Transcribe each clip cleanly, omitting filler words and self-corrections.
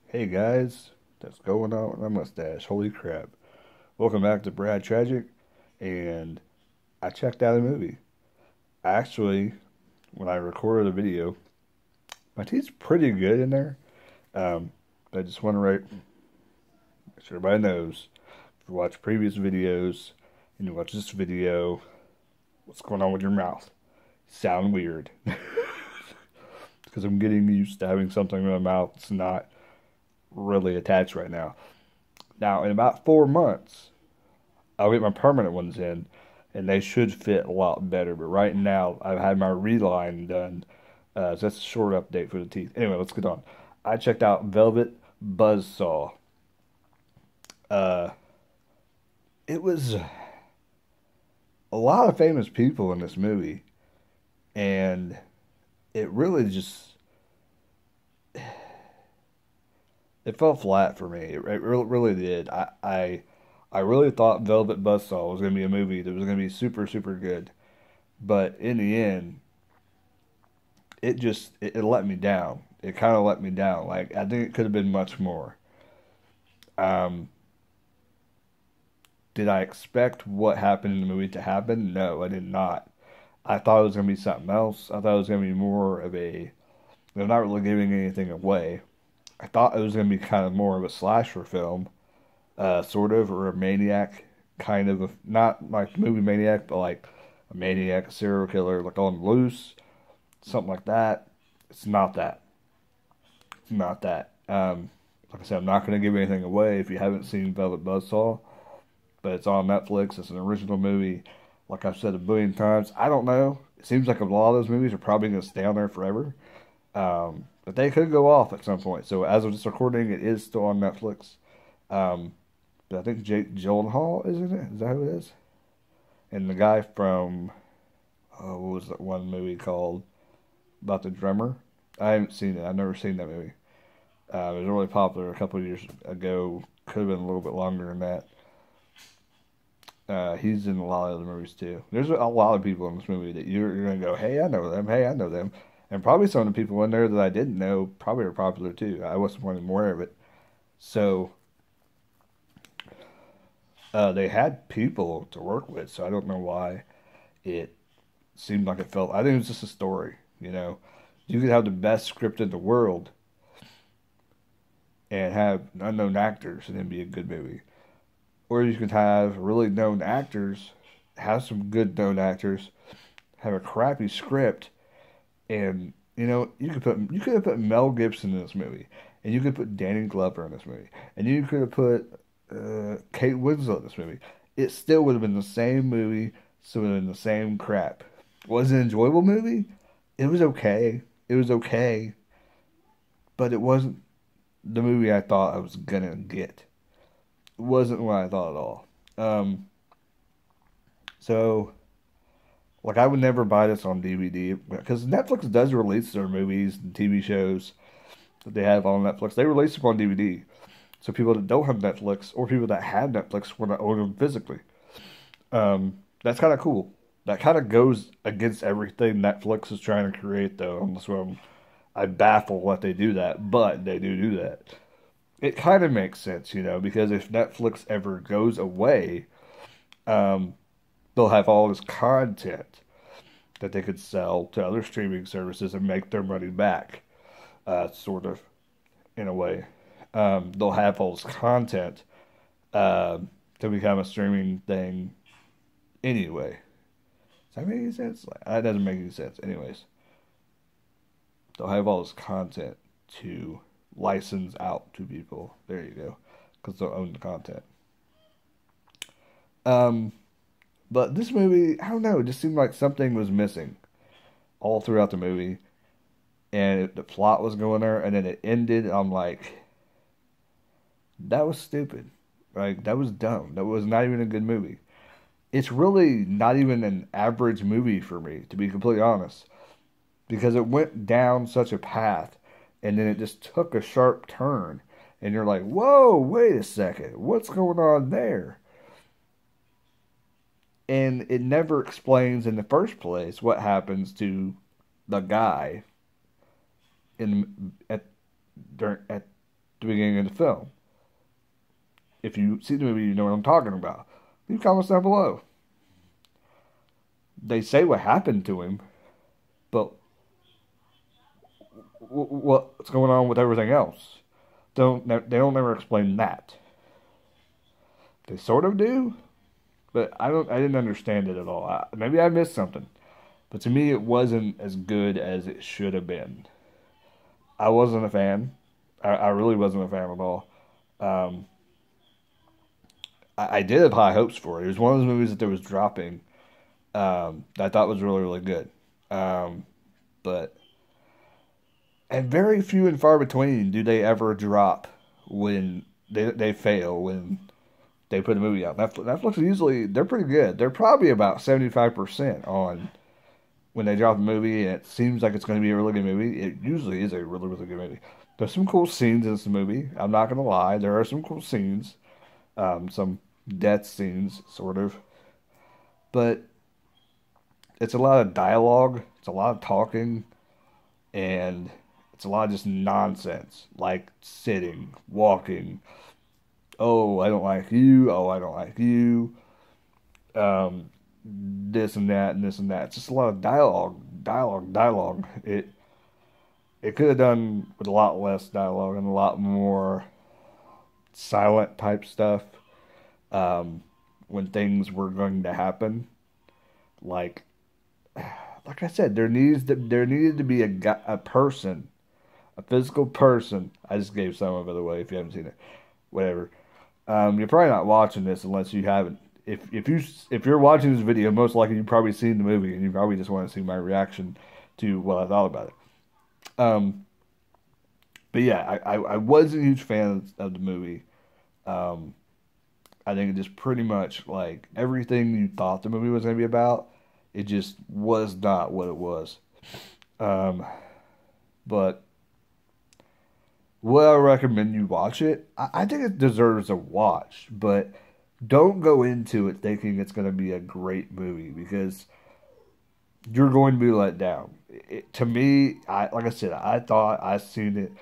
Hey guys, what's going on with my mustache? Holy crap. Welcome back to Brad Tragic, and I checked out a movie. Actually, when I recorded the video, my teeth's pretty good in there. Um, I just want to make sure everybody knows, if you watch previous videos and you watch this video, what's going on with your mouth? Sound weird. Because I'm getting used to having something in my mouth that's not really attached right now. Now, in about 4 months, I'll get my permanent ones in, and they should fit a lot better. But right now, I've had my reline done. So that's a short update for the teeth. Anyway, let's get on. I checked out Velvet Buzzsaw. Uh, it was a lot of famous people in this movie, and it really just it fell flat for me. It really did. I really thought Velvet Buzzsaw was going to be a movie that was going to be super super good, but in the end, it let me down. It kind of let me down. Like I think it could have been much more. Um, did I expect what happened in the movie to happen? No, I did not. I thought it was gonna be something else. I thought it was gonna be more of a. They're not really giving anything away. I thought it was gonna be kind of more of a slasher film, sort of, or a maniac kind of, not like movie maniac, but like a maniac, a serial killer, like on the loose, something like that. It's not that. Not that. Like I said, I'm not going to give anything away if you haven't seen Velvet Buzzsaw, but it's on Netflix. It's an original movie. Like I've said a billion times, I don't know. It seems like a lot of those movies are probably going to stay on there forever, but they could go off at some point. So as of this recording, it is still on Netflix. Um, but I think Jake Gyllenhaal is in it. Is that who it is? And the guy from what was that one movie called about the drummer? I haven't seen it. I've never seen that movie. It was really popular a couple of years ago. Could have been a little bit longer than that. He's in a lot of other movies too. There's a lot of people in this movie that you're gonna go, hey, I know them. Hey, I know them. And probably some of the people in there that I didn't know probably are popular too. I wasn't even aware of it. So they had people to work with. So I don't know why it seemed like it felt. I think it was just a story. You could have the best script in the world and have unknown actors and then be a good movie. Or you could have really known actors, have some good known actors, have a crappy script, and you could have put Mel Gibson in this movie, and you could put Danny Glover in this movie, and you could have put Kate Winslet in this movie. It still would have been the same movie, still would have been the same crap. Was it an enjoyable movie? It was okay. It was okay, but it wasn't the movie I thought I was gonna get. It wasn't what I thought at all. Um, so like I would never buy this on DVD because Netflix does release their movies and TV shows that they have on Netflix. They release them on DVD. So people that don't have Netflix or people that have Netflix want to own them physically. That's kind of cool. That kind of goes against everything Netflix is trying to create, though. I baffle what they do that, but they do that. It kind of makes sense, because if Netflix ever goes away, um, they'll have all this content that they could sell to other streaming services and make their money back, sort of, in a way. They'll have all this content uh, to become a streaming thing anyway. Does that make any sense? That doesn't make any sense. Anyways, they'll have all this content to license out to people. There you go. Because they'll own the content. Um, but this movie, I don't know, it just seemed like something was missing all throughout the movie. And the plot was going there, and then it ended. I'm like, that was stupid. Like, that was dumb. That was not even a good movie. It's really not even an average movie for me, to be completely honest, because it went down such a path, and then it just took a sharp turn, and you're like, whoa, wait a second, what's going on there? And it never explains in the first place what happens to the guy in at during at the beginning of the film. If you see the movie, you know what I'm talking about. Leave comments down below. They say what happened to him, but what's going on with everything else? They don't ever explain that. They sort of do, but I didn't understand it at all. Maybe I missed something, but to me, it wasn't as good as it should have been. I wasn't a fan. I really wasn't a fan at all. Um, I did have high hopes for it. It was one of those movies that there was dropping that I thought was really, really good. Um, but and very few and far between do they ever drop when they fail when they put a movie out. Netflix usually they're pretty good. They're probably about 75% on when they drop a movie and it seems like it's going to be a really good movie. It usually is a really, really good movie. There's some cool scenes in this movie. I'm not going to lie. There are some cool scenes, some death scenes, sort of. But it's a lot of dialogue. It's a lot of talking, and it's a lot of just nonsense, like sitting, walking. Oh, I don't like you. Oh, I don't like you. Um, this and that and this and that. It's just a lot of dialogue. It could have done with a lot less dialogue and a lot more silent type stuff. Um, when things were going to happen, like like I said, there needed to be a person, a physical person. I just gave some of it away if you haven't seen it. Whatever. You're probably not watching this unless you haven't. If you're watching this video, most likely you've probably seen the movie and you probably just want to see my reaction to what I thought about it. Um, but yeah, I was a huge fan of the movie. Um, I think it just pretty much like everything you thought the movie was going to be about, it just was not what it was. Um, but would I recommend you watch it? I think it deserves a watch, but don't go into it thinking it's going to be a great movie because you're going to be let down. To me, like I said, I thought I seen it,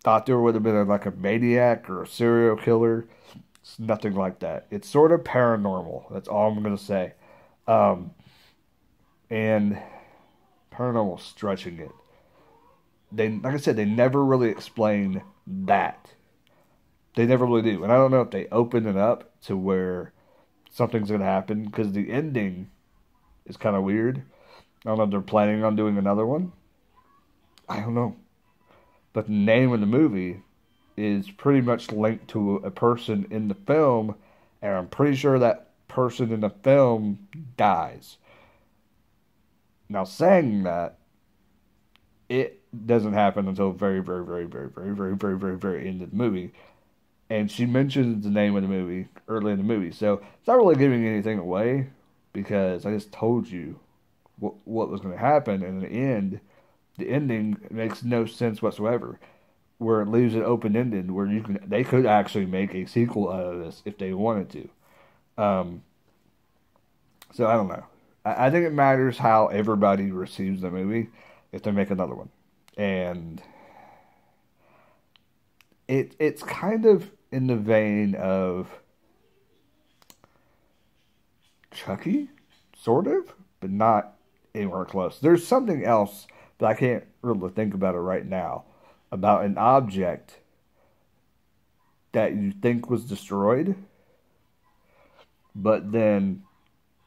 thought there would have been like a maniac or a serial killer. It's nothing like that. It's sort of paranormal. That's all I'm going to say. Um, and paranormal stretching it. Like I said, they never really explain that. They never really do. And I don't know if they open it up to where something's going to happen because the ending is kind of weird. I don't know if they're planning on doing another one. I don't know. But the name of the movie is pretty much linked to a person in the film, and I'm pretty sure that person in the film dies. Now, saying that, it doesn't happen until very end of the movie. And she mentions the name of the movie early in the movie. So it's not really giving anything away because I just told you what was going to happen. And in the end, the ending makes no sense whatsoever. Where it leaves it open-ended, where they could actually make a sequel out of this if they wanted to. Um, so I don't know. I think it matters how everybody receives the movie if they make another one. And it's kind of in the vein of Chucky, sort of, but not anywhere close. There's something else, but I can't really think about it right now, about an object that you think was destroyed, but then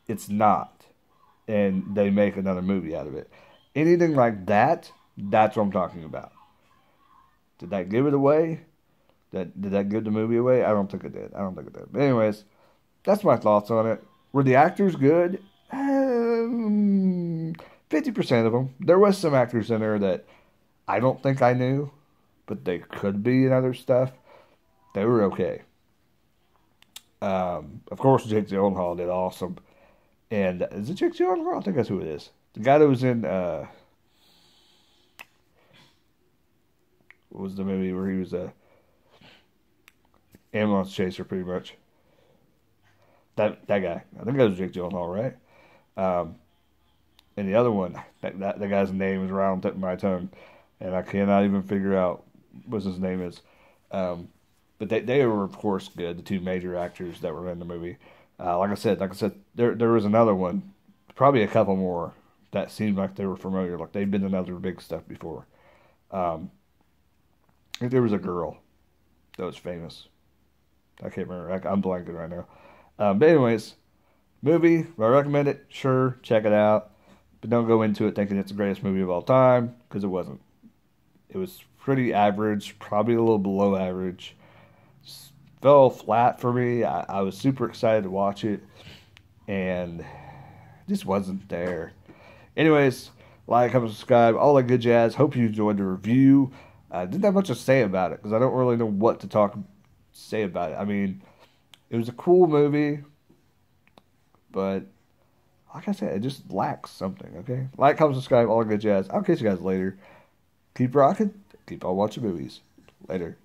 it's not, and they make another movie out of it. Anything like that, that's what I'm talking about. Did that give it away? Did that give the movie away? I don't think it did. But anyways, that's my thoughts on it. Were the actors good? 50% of them. There was some actors in there that I don't think I knew, but they could be in other stuff. They were okay. Of course, Jake Gyllenhaal did awesome. And is it Jake Gyllenhaal? I think that's who it is. The guy that was in what was the movie where he was a ambulance chaser, pretty much. That guy. I think that was Jake Gyllenhaal, right? Um, and the other one, that guy's name is right on the tip of my tongue, and I cannot even figure out what his name is. Um, but they were of course good. The two major actors that were in the movie. Like I said, there was another one, probably a couple more that seemed like they were familiar, like they'd been in other big stuff before. Um, I think there was a girl that was famous. I can't remember. I'm blanking right now. But anyways, movie. I recommend it. Sure, check it out, but don't go into it thinking it's the greatest movie of all time because it wasn't. It was pretty average, probably a little below average. Fell flat for me. I was super excited to watch it, and it just wasn't there. Anyways, like, comment, subscribe, all that good jazz. Hope you enjoyed the review. I didn't have much to say about it because I don't really know what to say about it. I mean, it was a cool movie, but like I said, it just lacks something. Okay, like, comment, subscribe, all that good jazz. I'll catch you guys later. Keep rocking. Keep on watching movies. Later.